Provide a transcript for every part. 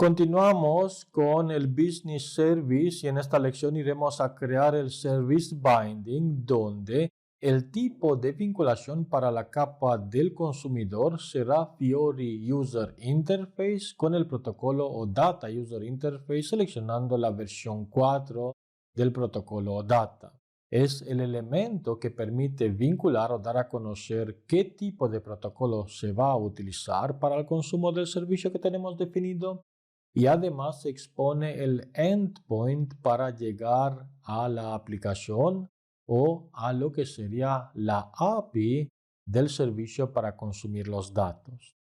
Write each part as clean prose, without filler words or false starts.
Continuamos con el Business Service y en esta lección iremos a crear el Service Binding, donde el tipo de vinculación para la capa del consumidor será Fiori User Interface con el protocolo OData User Interface, seleccionando la versión 4 del protocolo OData. Es el elemento que permite vincular o dar a conocer qué tipo de protocolo se va a utilizar para el consumo del servicio que tenemos definido. Y además se expone el endpoint para llegar a la aplicación o a lo que sería la API del servicio para consumir los datos.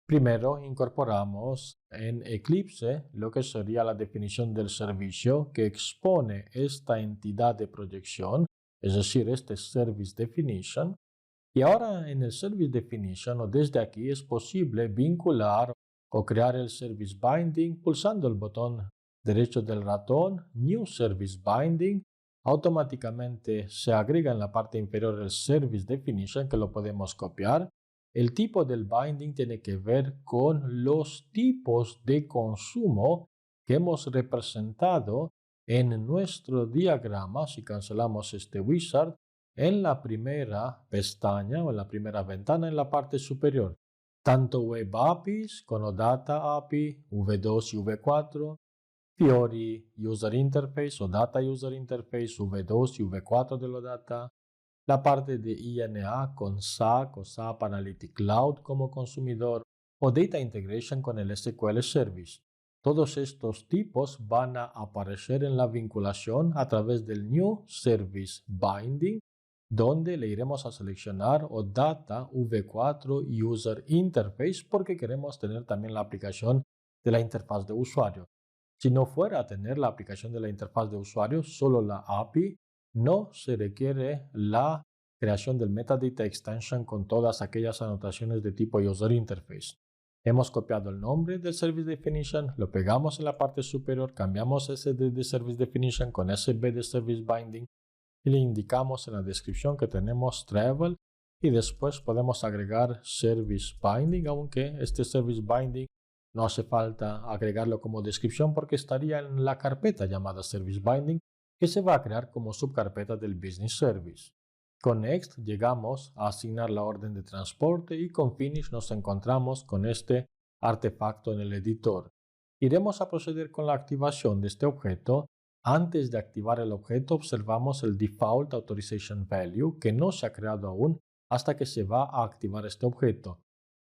Primero incorporamos en Eclipse lo que sería la definición del servicio que expone esta entidad de proyección, es decir, este Service Definition. Y ahora en el Service Definition o desde aquí es posible vincular o crear el Service Binding pulsando el botón derecho del ratón, New Service Binding. Automáticamente se agrega en la parte inferior el Service Definition que lo podemos copiar. El tipo del binding tiene que ver con los tipos de consumo que hemos representado en nuestro diagrama. Si cancelamos este wizard, en la primera pestaña o en la primera ventana en la parte superior, tanto Web APIs con OData API, V2 y V4, Fiori User Interface o Data User Interface, V2 y V4 de OData, la parte de INA con SAC o SAP Analytic Cloud como consumidor o Data Integration con el SQL Service. Todos estos tipos van a aparecer en la vinculación a través del New Service Binding, donde le iremos a seleccionar OData V4 User Interface porque queremos tener también la aplicación de la interfaz de usuario. Si no fuera a tener la aplicación de la interfaz de usuario, solo la API, no se requiere la creación del Metadata Extension con todas aquellas anotaciones de tipo User Interface. Hemos copiado el nombre del Service Definition, lo pegamos en la parte superior, cambiamos SD de Service Definition con SB de Service Binding y le indicamos en la descripción que tenemos Travel y después podemos agregar Service Binding, aunque este Service Binding no hace falta agregarlo como descripción porque estaría en la carpeta llamada Service Binding que se va a crear como subcarpeta del Business Service. Con Next llegamos a asignar la orden de transporte y con Finish nos encontramos con este artefacto en el editor. Iremos a proceder con la activación de este objeto. Antes de activar el objeto observamos el Default Authorization Value que no se ha creado aún hasta que se va a activar este objeto.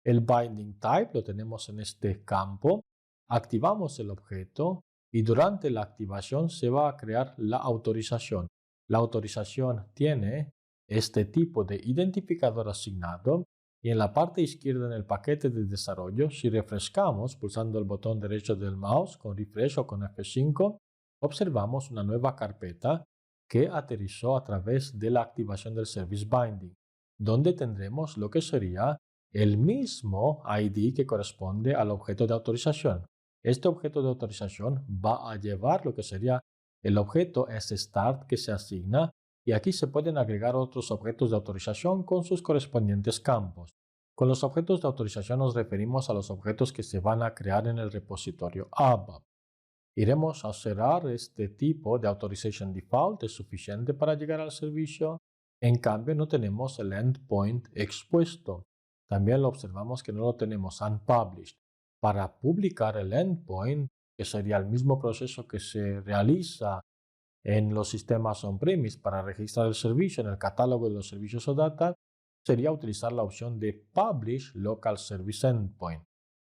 El Binding Type lo tenemos en este campo. Activamos el objeto y durante la activación se va a crear la autorización. La autorización tiene este tipo de identificador asignado y en la parte izquierda en el paquete de desarrollo, si refrescamos pulsando el botón derecho del mouse con refresh o con F5, observamos una nueva carpeta que aterrizó a través de la activación del Service Binding, donde tendremos lo que sería el mismo ID que corresponde al objeto de autorización. Este objeto de autorización va a llevar lo que sería el objeto sStart que se asigna y aquí se pueden agregar otros objetos de autorización con sus correspondientes campos. Con los objetos de autorización nos referimos a los objetos que se van a crear en el repositorio ABAP. Iremos a cerrar este tipo de Authorization Default, es suficiente para llegar al servicio. En cambio, no tenemos el endpoint expuesto. También lo observamos que no lo tenemos unpublished. Para publicar el endpoint, que sería el mismo proceso que se realiza en los sistemas on-premise para registrar el servicio en el catálogo de los servicios OData, sería utilizar la opción de Publish Local Service Endpoint.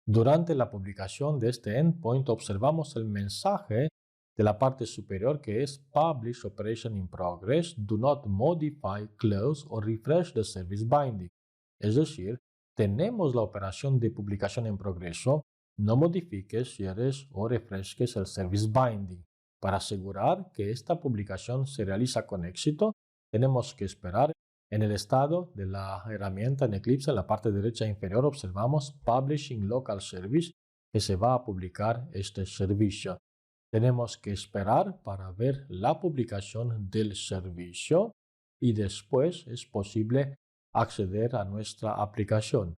Durante la publicación de este endpoint observamos el mensaje de la parte superior que es Publish Operation in Progress, Do not modify, close or refresh the service binding. Es decir, tenemos la operación de publicación en progreso, no modifiques, cierres o refresques el service binding. Para asegurar que esta publicación se realiza con éxito, tenemos que esperar. En el estado de la herramienta en Eclipse, en la parte derecha inferior, observamos Publishing Local Service, que se va a publicar este servicio. Tenemos que esperar para ver la publicación del servicio y después es posible acceder a nuestra aplicación.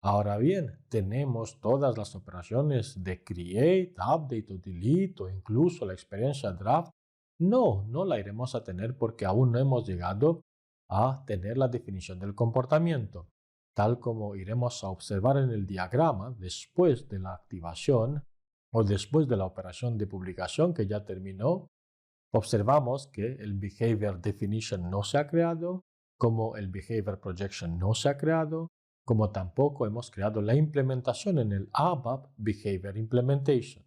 Ahora bien, tenemos todas las operaciones de create, update o delete o incluso la experiencia draft. No, no la iremos a tener porque aún no hemos llegado a tener la definición del comportamiento. Tal como iremos a observar en el diagrama, después de la activación o después de la operación de publicación que ya terminó, observamos que el Behavior Definition no se ha creado, como el Behavior Projection no se ha creado, como tampoco hemos creado la implementación en el ABAP Behavior Implementation.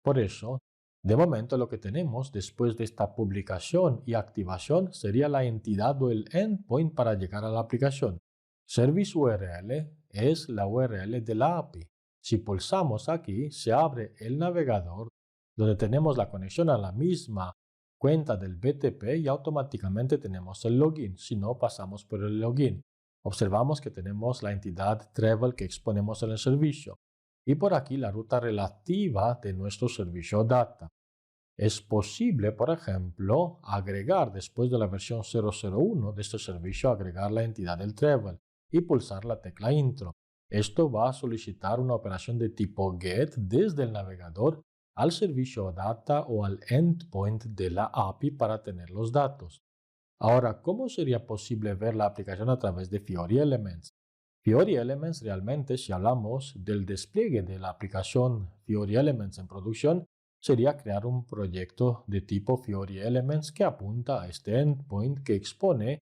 Por eso, de momento lo que tenemos después de esta publicación y activación sería la entidad o el endpoint para llegar a la aplicación. Service URL es la URL de la API. Si pulsamos aquí, se abre el navegador donde tenemos la conexión a la misma cuenta del BTP y automáticamente tenemos el login. Si no, pasamos por el login. Observamos que tenemos la entidad Travel que exponemos en el servicio y por aquí la ruta relativa de nuestro servicio data. Es posible, por ejemplo, agregar después de la versión 001 de este servicio, agregar la entidad del travel y pulsar la tecla intro. Esto va a solicitar una operación de tipo GET desde el navegador al servicio data o al endpoint de la API para tener los datos. Ahora, ¿cómo sería posible ver la aplicación a través de Fiori Elements? Fiori Elements realmente, si hablamos del despliegue de la aplicación Fiori Elements en producción, sería crear un proyecto de tipo Fiori Elements que apunta a este endpoint que expone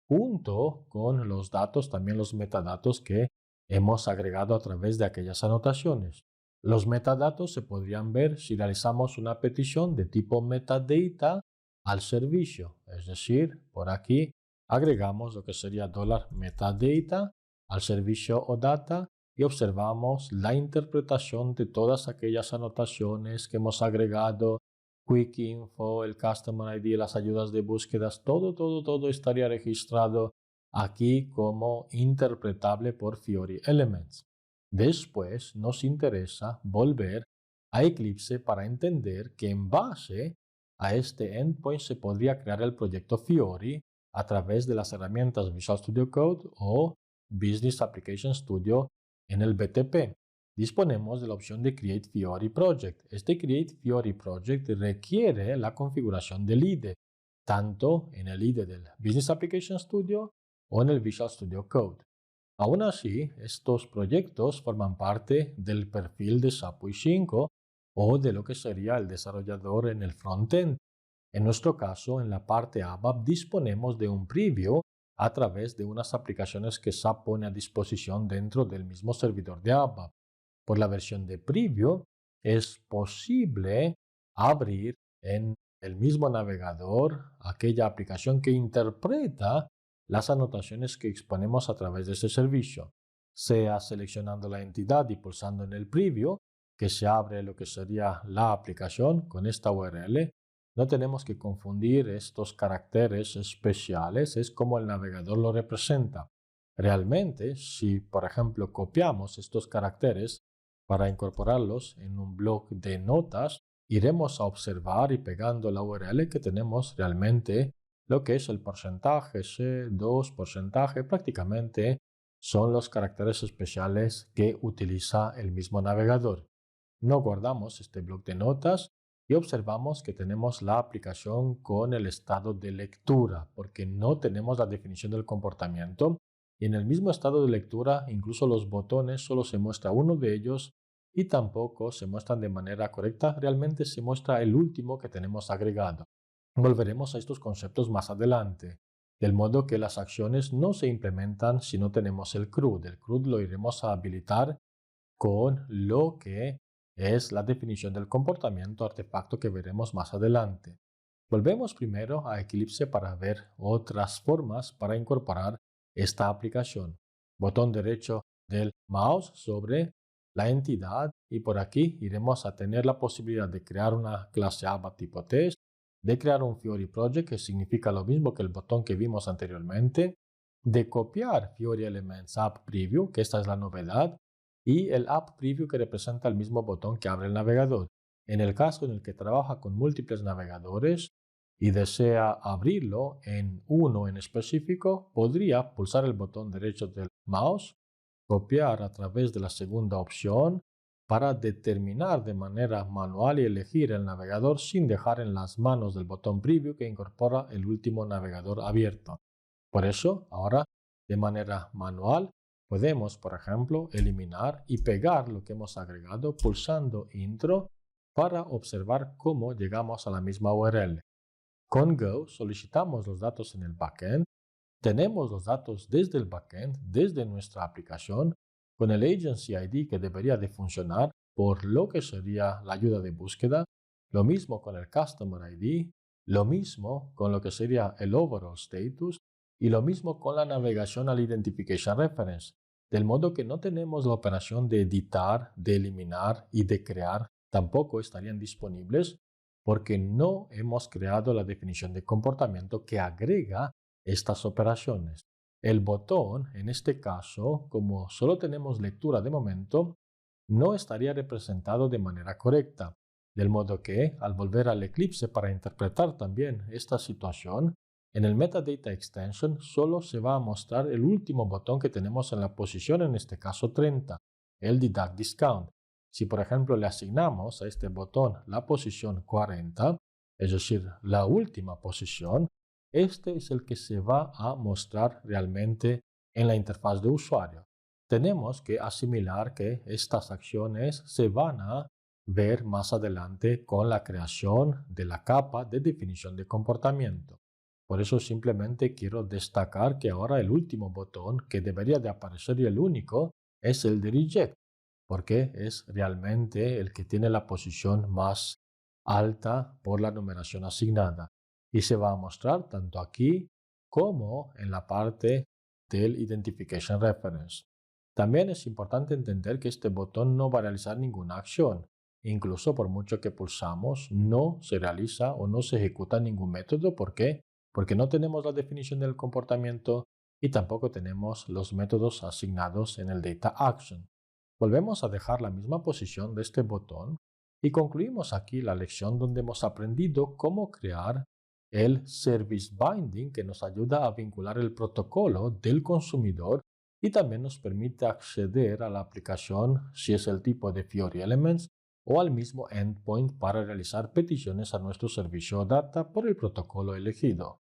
junto con los datos, también los metadatos que hemos agregado a través de aquellas anotaciones. Los metadatos se podrían ver si realizamos una petición de tipo metadata al servicio, es decir, por aquí agregamos lo que sería $metadata al servicio o data y observamos la interpretación de todas aquellas anotaciones que hemos agregado, Quick Info, el Customer ID, las ayudas de búsquedas, todo estaría registrado aquí como interpretable por Fiori Elements. Después nos interesa volver a Eclipse para entender que en base a este endpoint se podría crear el proyecto Fiori a través de las herramientas Visual Studio Code o Business Application Studio en el BTP. Disponemos de la opción de Create Fiori Project. Este Create Fiori Project requiere la configuración del IDE, tanto en el IDE del Business Application Studio o en el Visual Studio Code. Aún así, estos proyectos forman parte del perfil de SAP UI5 o de lo que sería el desarrollador en el frontend. En nuestro caso, en la parte ABAP disponemos de un preview a través de unas aplicaciones que SAP pone a disposición dentro del mismo servidor de ABAP. Por la versión de preview es posible abrir en el mismo navegador aquella aplicación que interpreta las anotaciones que exponemos a través de ese servicio, sea seleccionando la entidad y pulsando en el preview, que se abre lo que sería la aplicación con esta URL. No tenemos que confundir estos caracteres especiales, es como el navegador lo representa. Realmente, si por ejemplo copiamos estos caracteres para incorporarlos en un bloc de notas, iremos a observar y pegando la URL que tenemos realmente lo que es el porcentaje C2 porcentaje, prácticamente son los caracteres especiales que utiliza el mismo navegador. No guardamos este bloc de notas y observamos que tenemos la aplicación con el estado de lectura, porque no tenemos la definición del comportamiento y en el mismo estado de lectura incluso los botones solo se muestra uno de ellos y tampoco se muestran de manera correcta, realmente se muestra el último que tenemos agregado. Volveremos a estos conceptos más adelante, del modo que las acciones no se implementan si no tenemos el CRUD. El CRUD lo iremos a habilitar con lo que es la definición del comportamiento artefacto que veremos más adelante. Volvemos primero a Eclipse para ver otras formas para incorporar esta aplicación. Botón derecho del mouse sobre la entidad y por aquí iremos a tener la posibilidad de crear una clase ABAP tipo test, de crear un Fiori Project que significa lo mismo que el botón que vimos anteriormente, de copiar Fiori Elements App Preview, que esta es la novedad, y el App Preview que representa el mismo botón que abre el navegador. En el caso en el que trabaja con múltiples navegadores y desea abrirlo en uno en específico, podría pulsar el botón derecho del mouse copiar a través de la segunda opción para determinar de manera manual y elegir el navegador sin dejar en las manos del botón Preview que incorpora el último navegador abierto. Por eso, ahora, de manera manual, podemos, por ejemplo, eliminar y pegar lo que hemos agregado pulsando Intro para observar cómo llegamos a la misma URL. Con Go solicitamos los datos en el backend, tenemos los datos desde el backend, desde nuestra aplicación, con el Agency ID que debería de funcionar por lo que sería la ayuda de búsqueda, lo mismo con el Customer ID, lo mismo con lo que sería el Overall Status y lo mismo con la navegación al Identification Reference, del modo que no tenemos la operación de editar, de eliminar y de crear, tampoco estarían disponibles porque no hemos creado la definición de comportamiento que agrega estas operaciones. El botón, en este caso, como solo tenemos lectura de momento, no estaría representado de manera correcta, del modo que, al volver al Eclipse para interpretar también esta situación, en el Metadata Extension solo se va a mostrar el último botón que tenemos en la posición, en este caso 30, el Deduct Discount. Si por ejemplo le asignamos a este botón la posición 40, es decir, la última posición, este es el que se va a mostrar realmente en la interfaz de usuario. Tenemos que asimilar que estas acciones se van a ver más adelante con la creación de la capa de definición de comportamiento. Por eso simplemente quiero destacar que ahora el último botón que debería de aparecer y el único es el de Reject, porque es realmente el que tiene la posición más alta por la numeración asignada y se va a mostrar tanto aquí como en la parte del Identification Reference. También es importante entender que este botón no va a realizar ninguna acción. Incluso por mucho que pulsamos, no se realiza o no se ejecuta ningún método. ¿Por qué? Porque no tenemos la definición del comportamiento y tampoco tenemos los métodos asignados en el Data Action. Volvemos a dejar la misma posición de este botón y concluimos aquí la lección donde hemos aprendido cómo crear el Service Binding que nos ayuda a vincular el protocolo del consumidor y también nos permite acceder a la aplicación si es el tipo de Fiori Elements o al mismo endpoint para realizar peticiones a nuestro servicio data por el protocolo elegido.